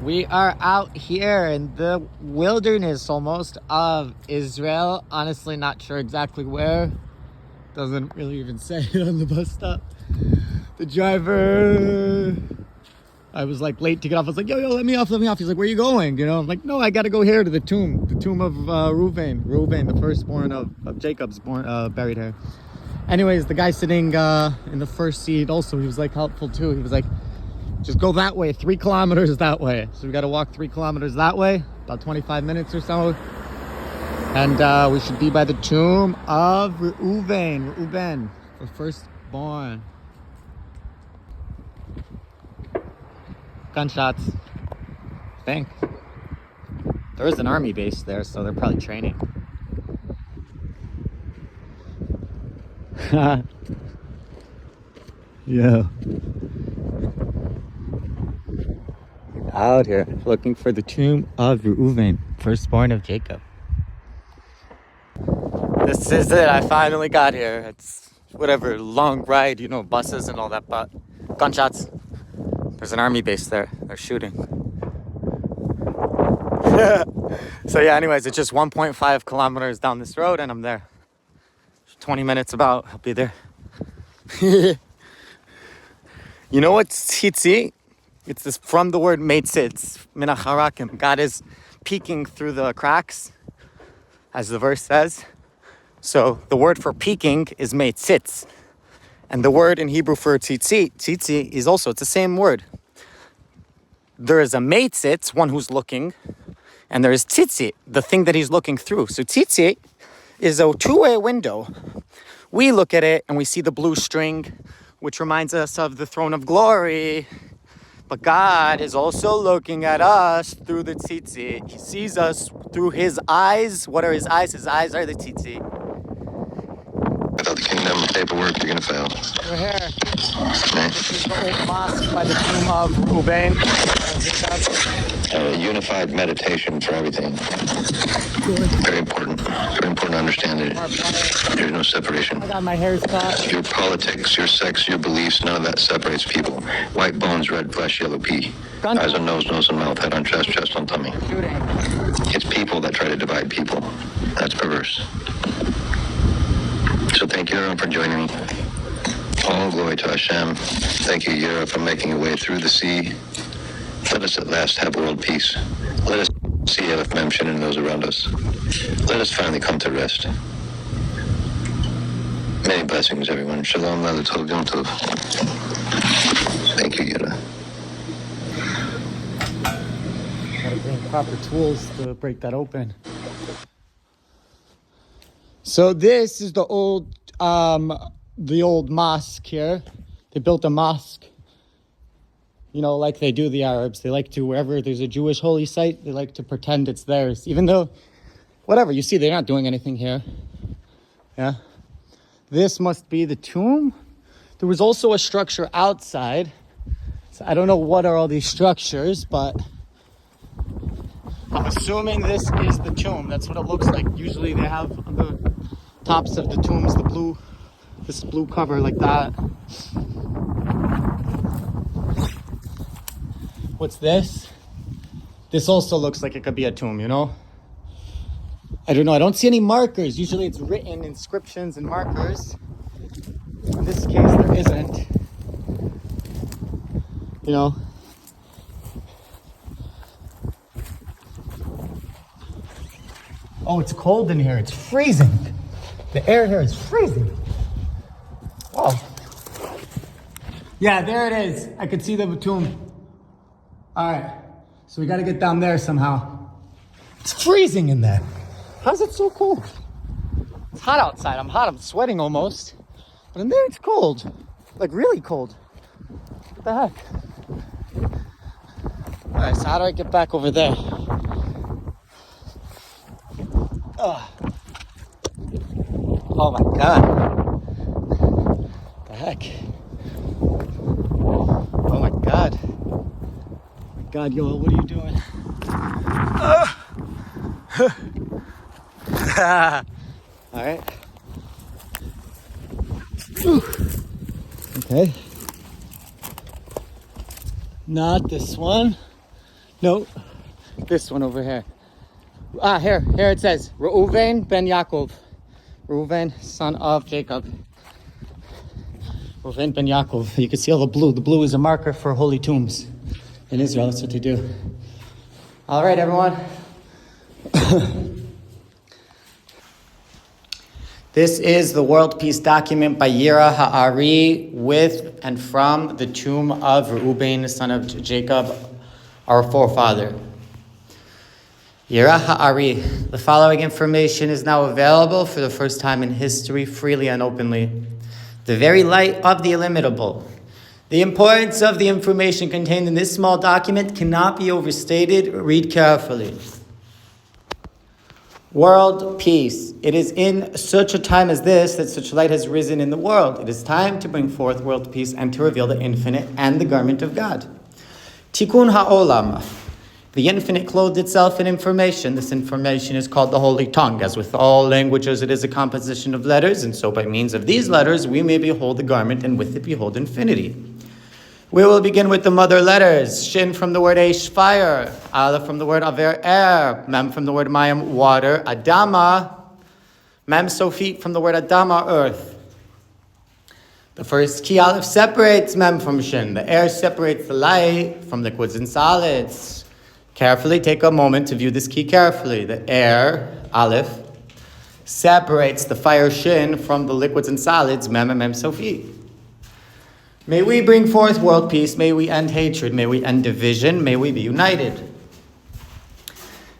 We are out here in the wilderness almost of Israel. Honestly, not sure exactly where. Doesn't really even say it on the bus stop. The driver, I was like late to get off. I was like, yo, let me off. He's like, where you going? You know, I'm like, no, I got to go here to the tomb of Reuven, the firstborn of Jacob's buried here. Anyways, the guy sitting in the first seat also, he was like helpful too. He was like, just go that way, 3 kilometers that way. So we got to walk 3 kilometers that way, about 25 minutes or so. And we should be by the tomb of Reuben, the firstborn. Gunshots, I think. There is an army base there, so they're probably training. Yeah. Out here looking for the tomb of Reuven, firstborn of Jacob. This is it. I finally got here. It's whatever, long ride, you know, buses and all that, but gunshots. There's an army base there. They're shooting. So yeah, anyways, it's just 1.5 kilometers down this road and I'm there. 20 minutes about, I'll be there. You know what's tzitzi? It's this from the word meitzitz, minacharakim. God is peeking through the cracks, as the verse says. So the word for peeking is meitzitz. And the word in Hebrew for tzitzi is also, it's the same word. There is a meitzitz, one who's looking, and there is tzitzi, the thing that he's looking through. So tzitzi is a two-way window. We look at it and we see the blue string, which reminds us of the throne of glory. But God is also looking at us through the tzitzi. He sees us through his eyes. What are his eyes? His eyes are the tzitzi. Without the kingdom paperwork, you're going to fail. We're here. This is the old mosque by the tomb of Reuben. Unified meditation for everything. Very important. Very important to understand it. There's no separation. I got my hair cut. Your politics, your sex, your beliefs, none of that separates people. White bones, red flesh, yellow pea. Eyes on nose, nose on mouth, head on chest, chest on tummy. It's people that try to divide people. That's perverse. So thank you, everyone, for joining me. All glory to Hashem. Thank you, Yirah, for making your way through the sea. Let us at last have world peace. Let us see Elif Memshin and those around us. Let us finally come to rest. Many blessings, everyone. Shalom, Lala Tov, Yom Tov. Thank you, Yirah. Gotta bring proper tools to break that open. So this is the old mosque here. They built a mosque. You know, like they do the Arabs. They like to, wherever there's a Jewish holy site, they like to pretend it's theirs. Even though, whatever, you see, they're not doing anything here. Yeah. This must be the tomb. There was also a structure outside. So I don't know what are all these structures, but I'm assuming this is the tomb. That's what it looks like. Usually they have on the tops of the tombs this blue cover like that. What's this? This also looks like it could be a tomb, you know? I don't know. I don't see any markers. Usually it's written inscriptions and markers. In this case, there isn't. You know? Oh, it's cold in here. It's freezing. The air here is freezing. Whoa. Yeah, there it is. I could see the tomb. All right, so we got to get down there somehow. It's freezing in there. How's it so cold? It's hot outside. I'm hot. I'm sweating almost. But in there, it's cold. Like really cold. What the heck? All right, so how do I get back over there? Oh, oh my God. What the heck? Oh my God. God, yo, what are you doing? All right. Okay. Not this one. No, this one over here. Here it says, Reuven ben Yaakov. Reuven, son of Jacob. Reuven ben Yaakov. You can see all the blue. The blue is a marker for holy tombs in Israel. That's what they do. All right, everyone. This is the World Peace document by Yirah, HaAri, with and from the tomb of Reuben, son of Jacob, our forefather. Yirah, HaAri. The following information is now available for the first time in history, freely and openly. The very light of the illimitable. The importance of the information contained in this small document cannot be overstated. Read carefully. World peace. It is in such a time as this that such light has risen in the world. It is time to bring forth world peace and to reveal the infinite and the garment of God. Tikkun ha'olam. The infinite clothed itself in information. This information is called the holy tongue. As with all languages, it is a composition of letters, and so by means of these letters, we may behold the garment, and with it behold infinity. We will begin with the mother letters. Shin from the word Eish, fire. Aleph from the word Aver, air. Mem from the word Mayim, water. Adama. Mem Sofit from the word Adama, earth. The first key Aleph separates Mem from Shin. The air separates the light from liquids and solids. Carefully take a moment to view this key carefully. The air, Aleph, separates the fire Shin from the liquids and solids, Mem and Mem Sofit. May we bring forth world peace. May we end hatred. May we end division. May we be united.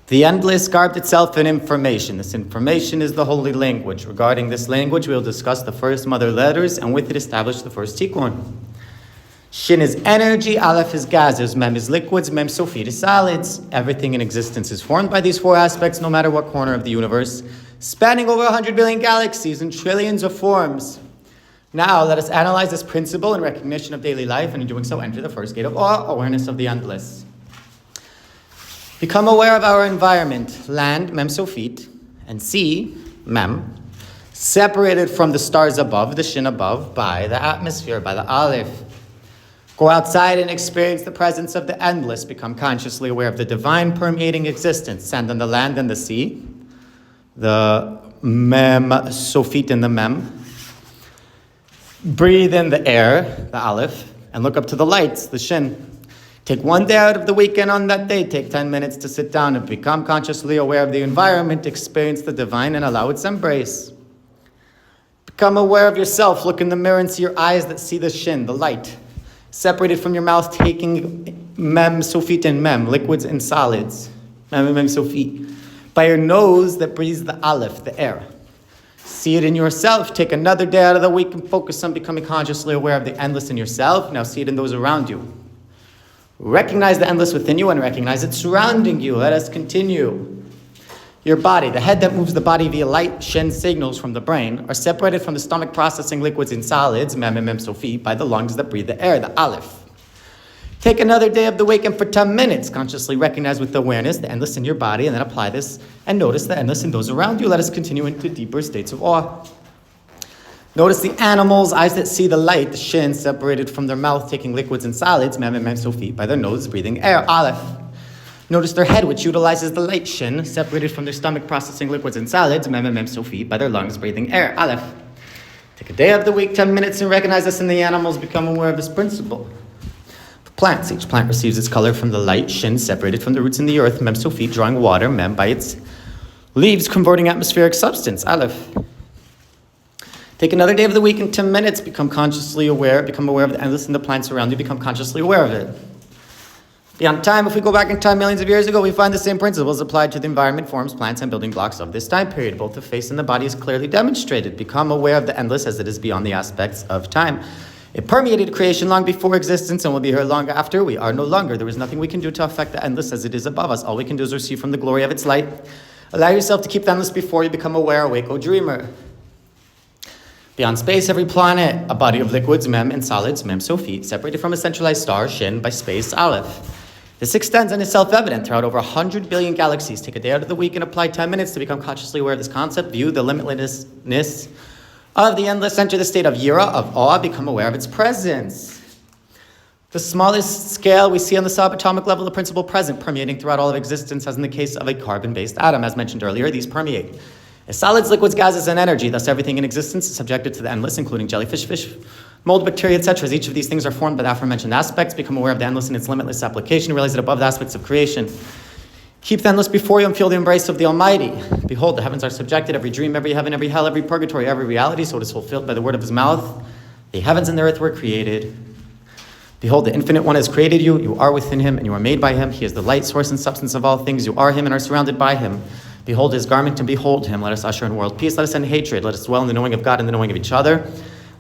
The endless garbed itself in information. This information is the holy language. Regarding this language, we will discuss the first mother letters and with it establish the first tikkun. Shin is energy, Aleph is gases, Mem is liquids, Mem Sofit is solids. Everything in existence is formed by these four aspects, no matter what corner of the universe, spanning over 100 billion galaxies and trillions of forms. Now, let us analyze this principle in recognition of daily life, and in doing so, enter the first gate of awe, awareness of the endless. Become aware of our environment, land, Mem Sofit, and sea, Mem, separated from the stars above, the Shin above, by the atmosphere, by the Aleph. Go outside and experience the presence of the endless. Become consciously aware of the divine permeating existence, sand on the land and the sea, the Mem Sofit and the Mem. Breathe in the air, the Aleph, and look up to the lights, the Shin. Take one day out of the weekend on that day. Take 10 minutes to sit down and become consciously aware of the environment, experience the divine, and allow its embrace. Become aware of yourself. Look in the mirror and see your eyes that see the Shin, the light. Separated from your mouth, taking Mem, Sofit, and Mem, liquids and solids. Mem and Mem, Sofit. By your nose that breathes the Aleph, the air. See it in yourself. Take another day out of the week and focus on becoming consciously aware of the endless in yourself. Now see it in those around you. Recognize the endless within you and recognize it surrounding you. Let us continue. Your body, the head that moves the body via light, Shin signals from the brain, are separated from the stomach processing liquids and solids, Mem and Mem Sofit, by the lungs that breathe the air, the Aleph. Take another day of the week and for 10 minutes, consciously recognize with awareness the endless in your body and then apply this and notice the endless in those around you. Let us continue into deeper states of awe. Notice the animals, eyes that see the light, the Shin, separated from their mouth, taking liquids and solids, Mem and Mem Sofit, by their nose, breathing air, Aleph. Notice their head, which utilizes the light, Shin, separated from their stomach, processing liquids and solids, Mem and Mem Sofit, by their lungs, breathing air, Aleph. Take a day of the week, 10 minutes, and recognize this in the animals, become aware of this principle. Plants. Each plant receives its color from the light, Shin, separated from the roots in the earth, Mem Sofit, drawing water, Mem by its leaves, converting atmospheric substance, Aleph. Take another day of the week and 10 minutes, become aware of the endless in the plants around you, become consciously aware of it. Beyond time, if we go back in time millions of years ago, we find the same principles applied to the environment, forms, plants, and building blocks of this time period. Both the face and the body is clearly demonstrated. Become aware of the endless as it is beyond the aspects of time. It permeated creation long before existence and will be here long after. We are no longer. There is nothing we can do to affect the endless as it is above us. All we can do is receive from the glory of its light. Allow yourself to keep the endless before you become aware, awake, O dreamer. Beyond space, every planet, a body of liquids, Mem, and solids, Mem Sofit, separated from a centralized star, Shin, by space, Aleph. This extends and is self-evident throughout over 100 billion galaxies. Take a day out of the week and apply 10 minutes to become consciously aware of this concept. View the limitlessness of the endless. Enter the state of Yirah, of awe. Become aware of its presence. The smallest scale we see on the subatomic level, the principle present, permeating throughout all of existence, as in the case of a carbon-based atom. As mentioned earlier, these permeate. As solids, liquids, gases, and energy, thus everything in existence is subjected to the endless, including jellyfish, fish, mold, bacteria, etc. As each of these things are formed by the aforementioned aspects, become aware of the endless and its limitless application, realize it above the aspects of creation. Keep the endless before you and feel the embrace of the Almighty. Behold, the heavens are subjected, every dream, every heaven, every hell, every purgatory, every reality, so it is fulfilled by the word of his mouth. The heavens and the earth were created. Behold, the Infinite One has created you. You are within him, and you are made by him. He is the light, source, and substance of all things. You are him and are surrounded by him. Behold his garment and behold him. Let us usher in world peace. Let us end hatred. Let us dwell in the knowing of God and the knowing of each other.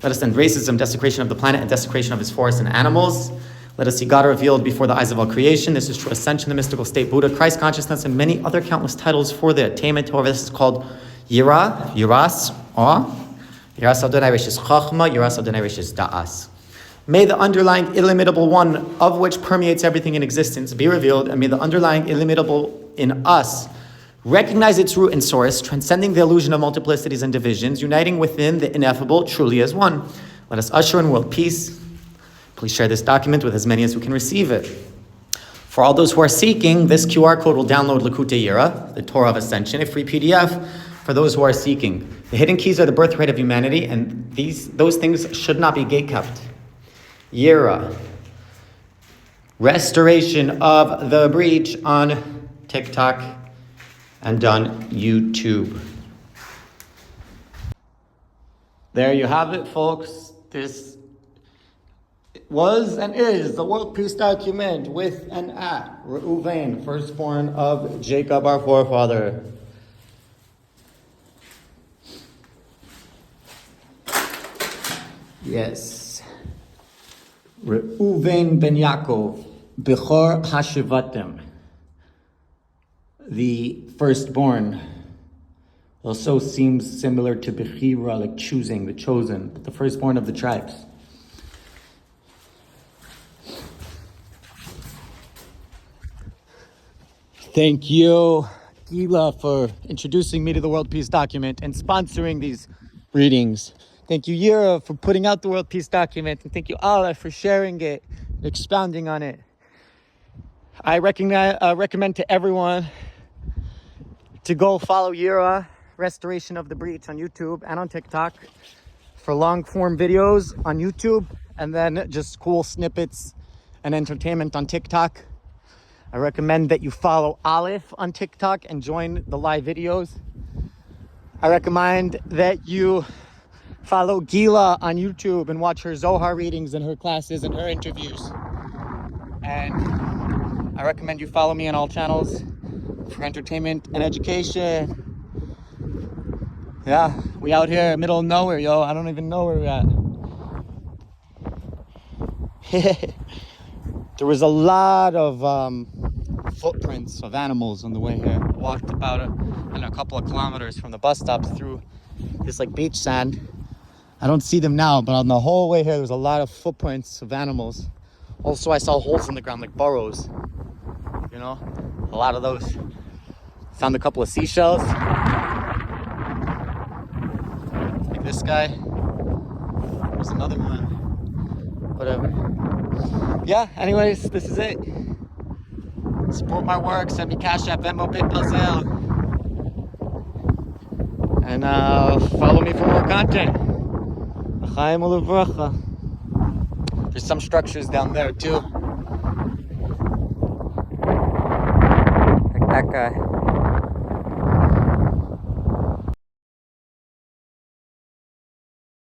Let us end racism, desecration of the planet, and desecration of his forests and animals. Let us see God revealed before the eyes of all creation. This is true ascension, the mystical state, Buddha, Christ consciousness, and many other countless titles for the attainment. However, this is called Yirah, Yiras, awe. Yiras Adonai Resh is Chachma, Yiras Adonai Resh is Da'as. May the underlying illimitable one, of which permeates everything in existence, be revealed, and may the underlying illimitable in us recognize its root and source, transcending the illusion of multiplicities and divisions, uniting within the ineffable truly as one. Let us usher in world peace. Please share this document with as many as who can receive it. For all those who are seeking, this QR code will download Likutei Yirah, the Torah of Ascension, a free PDF for those who are seeking. The hidden keys are the birthright of humanity, and those things should not be gatekept. Yirah, restoration of the breach on TikTok and on YouTube. There you have it, folks. This was and is the World Peace Document with and at Reuven, firstborn of Jacob, our forefather. Yes. Reuven ben Yaakov, Bechor Hashivatim, the firstborn. Also seems similar to Bechira, like choosing, the chosen, but the firstborn of the tribes. Thank you, Gila, for introducing me to the World Peace Document and sponsoring these readings. Thank you, Yirah, for putting out the World Peace Document. And thank you, Allah, for sharing it and expounding on it. I recommend to everyone to go follow Yirah, Restoration of the Breach, on YouTube and on TikTok for long-form videos on YouTube, and then just cool snippets and entertainment on TikTok. I recommend that you follow Aleph on TikTok and join the live videos. I recommend that you follow Gila on YouTube and watch her Zohar readings and her classes and her interviews. And I recommend you follow me on all channels for entertainment and education. Yeah, we out here middle of nowhere, yo. I don't even know where we're at. There was a lot of footprints of animals on the way here. I walked about a couple of kilometers from the bus stop through this like beach sand. I don't see them now, but on the whole way here, there was a lot of footprints of animals. Also, I saw holes in the ground, like burrows. You know, a lot of those. Found a couple of seashells. Like this guy. There's another one. Whatever. Yeah, anyways, this is it. Support my work, send me Cash App, Venmo, PayPal, Zelle. And follow me for more content. There's some structures down there too. Like that guy.